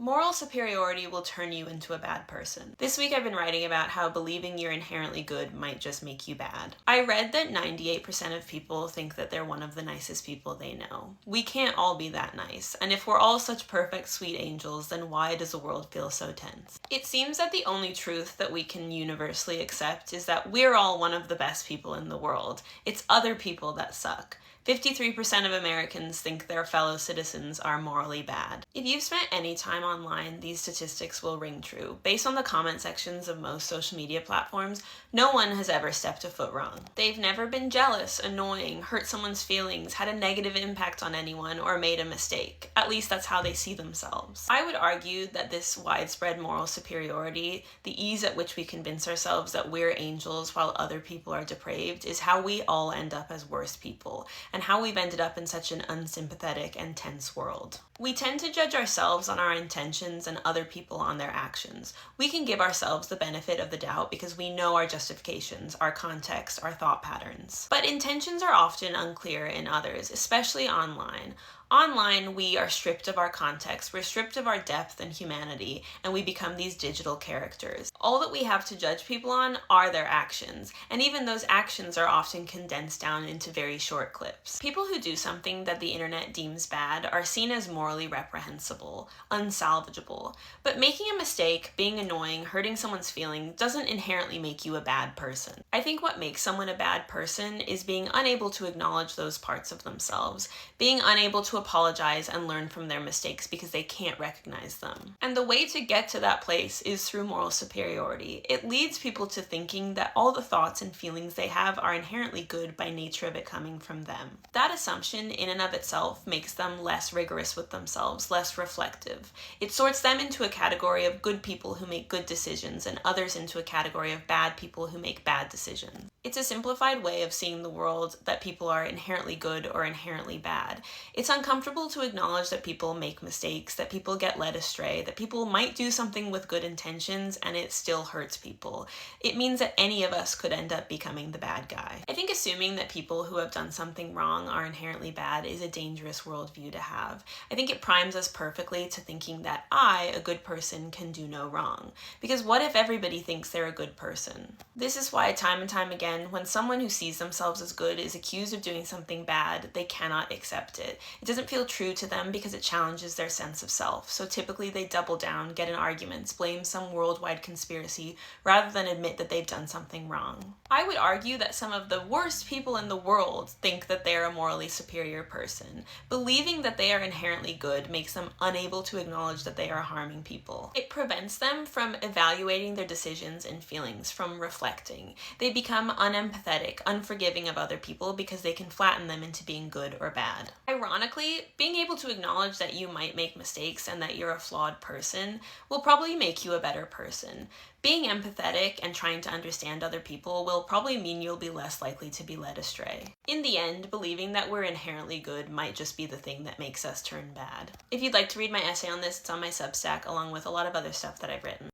Moral superiority will turn you into a bad person. This week I've been writing about how believing you're inherently good might just make you bad. I read that 98% of people think that they're one of the nicest people they know. We can't all be that nice, and if we're all such perfect, sweet angels, then why does the world feel so tense? It seems that the only truth that we can universally accept is that we're all one of the best people in the world. It's other people that suck. 53% of Americans think their fellow citizens are morally bad. If you've spent any time online, these statistics will ring true. Based on the comment sections of most social media platforms, no one has ever stepped a foot wrong. They've never been jealous, annoying, hurt someone's feelings, had a negative impact on anyone, or made a mistake. At least that's how they see themselves. I would argue that this widespread moral superiority, the ease at which we convince ourselves that we're angels while other people are depraved, is how we all end up as worse people, and how we've ended up in such an unsympathetic and tense world. We tend to judge ourselves on our intentions and other people on their actions. We can give ourselves the benefit of the doubt because we know our justifications, our context, our thought patterns. But intentions are often unclear in others, especially online. Online, we are stripped of our context, we're stripped of our depth and humanity, and we become these digital characters. All that we have to judge people on are their actions, and even those actions are often condensed down into very short clips. People who do something that the internet deems bad are seen as morally reprehensible, unsalvageable. But making a mistake, being annoying, hurting someone's feelings doesn't inherently make you a bad person. I think what makes someone a bad person is being unable to acknowledge those parts of themselves, being unable to apologize and learn from their mistakes because they can't recognize them. And the way to get to that place is through moral superiority. It leads people to thinking that all the thoughts and feelings they have are inherently good by nature of it coming from them. That assumption in and of itself makes them less rigorous with themselves, less reflective. It sorts them into a category of good people who make good decisions and others into a category of bad people who make bad decisions. It's a simplified way of seeing the world that people are inherently good or inherently bad. It's uncomfortable to acknowledge that people make mistakes, that people get led astray, that people might do something with good intentions and it still hurts people. It means that any of us could end up becoming the bad guy. I think assuming that people who have done something wrong are inherently bad is a dangerous worldview to have. I think it primes us perfectly to thinking that I, a good person, can do no wrong. Because what if everybody thinks they're a good person? This is why time and time again, when someone who sees themselves as good is accused of doing something bad, they cannot accept it. It doesn't feel true to them because it challenges their sense of self. So typically they double down, get in arguments, blame some worldwide conspiracy, rather than admit that they've done something wrong. I would argue that some of the worst people in the world think that they're a morally superior person. Believing that they are inherently good makes them unable to acknowledge that they are harming people. It prevents them from evaluating their decisions and feelings, from reflecting. They become unempathetic, unforgiving of other people because they can flatten them into being good or bad. Ironically, being able to acknowledge that you might make mistakes and that you're a flawed person will probably make you a better person. Being empathetic and trying to understand other people will probably mean you'll be less likely to be led astray. In the end, believing that we're inherently good might just be the thing that makes us turn bad. If you'd like to read my essay on this, it's on my Substack along with a lot of other stuff that I've written.